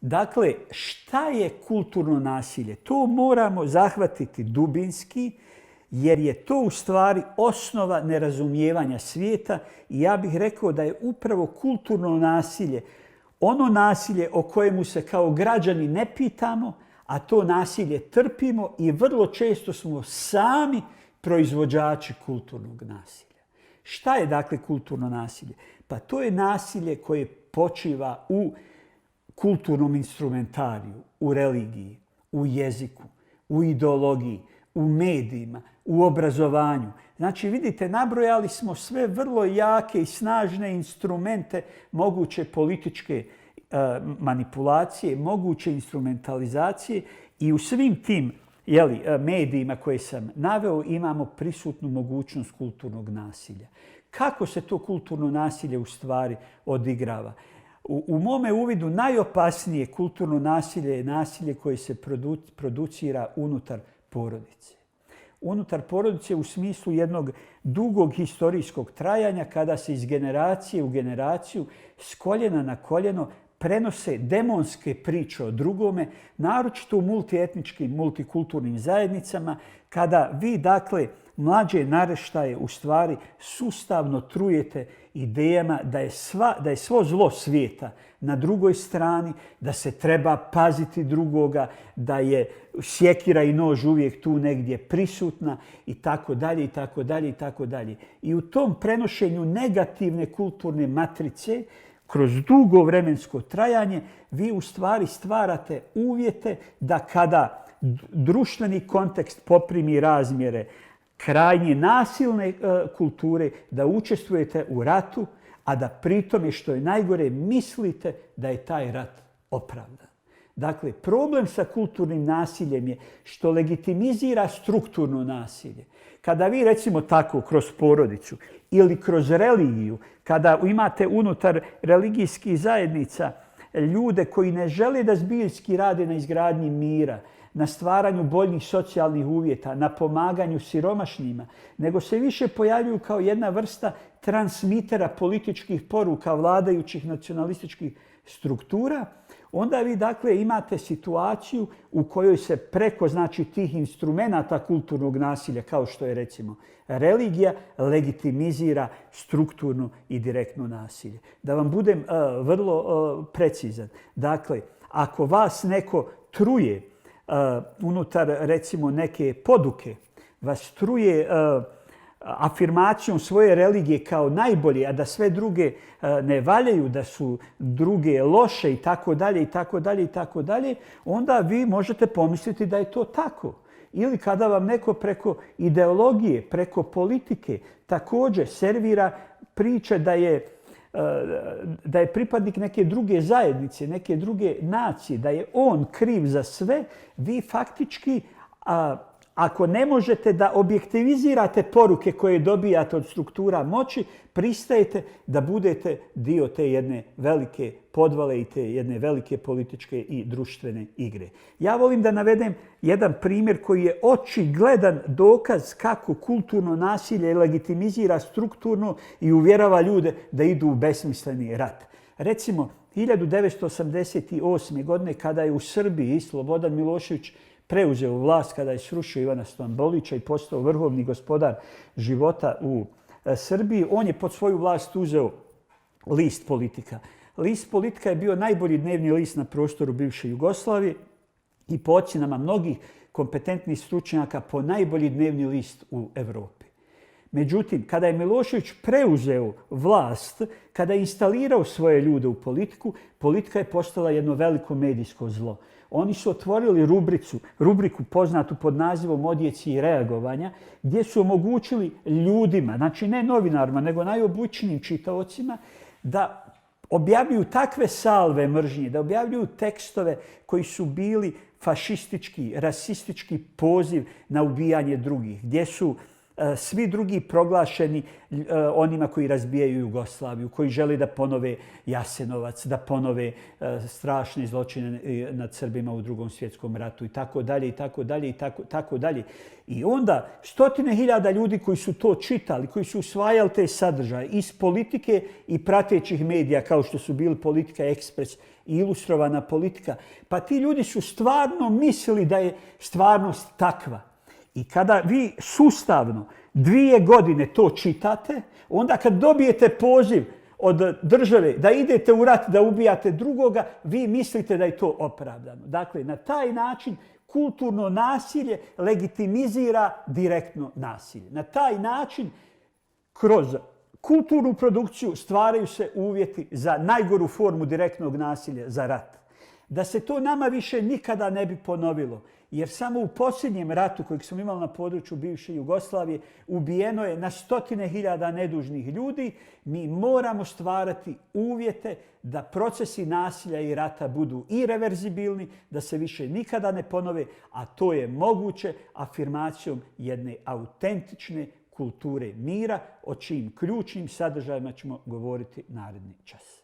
Dakle, šta je kulturno nasilje? To moramo zahvatiti dubinski, jer je to u stvari osnova nerazumijevanja svijeta i ja bih rekao da je upravo kulturno nasilje ono nasilje o kojemu se kao građani ne pitamo, a to nasilje trpimo i vrlo često smo sami proizvođači kulturnog nasilja. Šta je dakle kulturno nasilje? Pa to je nasilje koje počiva u kulturnom instrumentariju, u religiji, u jeziku, u ideologiji, u medijima, u obrazovanju. Znači, vidite, nabrojali smo sve vrlo jake i snažne instrumente moguće političke manipulacije, moguće instrumentalizacije i u svim tim medijima koje sam naveo imamo prisutnu mogućnost kulturnog nasilja. Kako se to kulturno nasilje u stvari odigrava? U mome uvidu najopasnije kulturno nasilje je nasilje koje se producira unutar porodice. Unutar porodice u smislu jednog dugog historijskog trajanja kada se iz generacije u generaciju s koljena na koljeno prenose demonske priče o drugome, naročito u multietničkim, multikulturnim zajednicama, kada vi, dakle, mlađe naraštaje u stvari sustavno trujete idejama da je svo zlo svijeta na drugoj strani, da se treba paziti drugoga, da je sjekira i nož uvijek tu negdje prisutna i tako dalje, i tako dalje, i tako dalje. I u tom prenošenju negativne kulturne matrice kroz dugo vremensko trajanje vi u stvari stvarate uvjete da kada društveni kontekst poprimi razmjere krajnje nasilne kulture, da učestvujete u ratu, a da pritome, što je najgore, mislite da je taj rat opravdan. Dakle, problem sa kulturnim nasiljem je što legitimizira strukturno nasilje. Kada vi, recimo tako, kroz porodicu ili kroz religiju, kada imate unutar religijskih zajednica ljude koji ne žele da zbiljski rade na izgradnji mira, na stvaranju boljih socijalnih uvjeta, na pomaganju siromašnima, nego se više pojavljuju kao jedna vrsta transmitera političkih poruka vladajućih nacionalističkih struktura, onda vi dakle imate situaciju u kojoj se preko tih instrumenata kulturnog nasilja, kao što je recimo religija, legitimizira strukturno i direktno nasilje. Da vam budem vrlo precizan. Dakle, ako vas neko truje unutar recimo neke poduke, vas truje afirmacijom svoje religije kao najbolje, a da sve druge ne valjaju, da su druge loše i tako dalje, i tako dalje, i tako dalje, onda vi možete pomisliti da je to tako. Ili kada vam neko preko ideologije, preko politike također servira priče da je pripadnik neke druge zajednice, neke druge nacije, da je on kriv za sve, vi faktički, ako ne možete da objektivizirate poruke koje dobijate od struktura moći, pristajete da budete dio te jedne velike podvale i te jedne velike političke i društvene igre. Ja volim da navedem jedan primjer koji je očigledan dokaz kako kulturno nasilje legitimizira strukturno i uvjerava ljude da idu u besmisleni rat. Recimo, 1988. godine kada je u Srbiji Slobodan Milošević preuzeo vlast, kada je srušio Ivana Stambolića i postao vrhovni gospodar života u Srbiji, on je pod svoju vlast uzeo list Politika. List Politika je bio najbolji dnevni list na prostoru bivše Jugoslavije i po ocjenama mnogih kompetentnih stručnjaka po najbolji dnevni list u Europi. Međutim, kada je Milošević preuzeo vlast, kada je instalirao svoje ljude u politiku, politika je postala jedno veliko medijsko zlo. Oni su otvorili rubriku poznatu pod nazivom Odjeci i reagovanja, gdje su omogućili ljudima, znači ne novinarima, nego najobičnijim čitaocima, da objavljuju takve salve mržnje, da objavljuju tekstove koji su bili fašistički, rasistički poziv na ubijanje drugih, gdje su svi drugi proglašeni onima koji razbijaju Jugoslaviju, koji žele da ponove Jasenovac, da ponove strašne zločine nad Srbima u Drugom svjetskom ratu i tako dalje, i tako dalje, i tako dalje. I onda stotine hiljada ljudi koji su to čitali, koji su usvajali te sadržaje iz politike i pratećih medija kao što su bili Politika Ekspres i Ilustrovana politika, pa ti ljudi su stvarno mislili da je stvarnost takva. I kada vi sustavno 2 godine to čitate, onda kad dobijete poziv od države da idete u rat, da ubijate drugoga, vi mislite da je to opravdano. Dakle, na taj način kulturno nasilje legitimizira direktno nasilje. Na taj način, kroz kulturnu produkciju stvaraju se uvjeti za najgoru formu direktnog nasilja, za rat. Da se to nama više nikada ne bi ponovilo, jer samo u posljednjem ratu kojeg smo imali na području bivše Jugoslavije ubijeno je na stotine hiljada nedužnih ljudi, mi moramo stvarati uvjete da procesi nasilja i rata budu irreverzibilni, da se više nikada ne ponove, a to je moguće afirmacijom jedne autentične kulture mira, o čijim ključnim sadržajima ćemo govoriti naredni čas.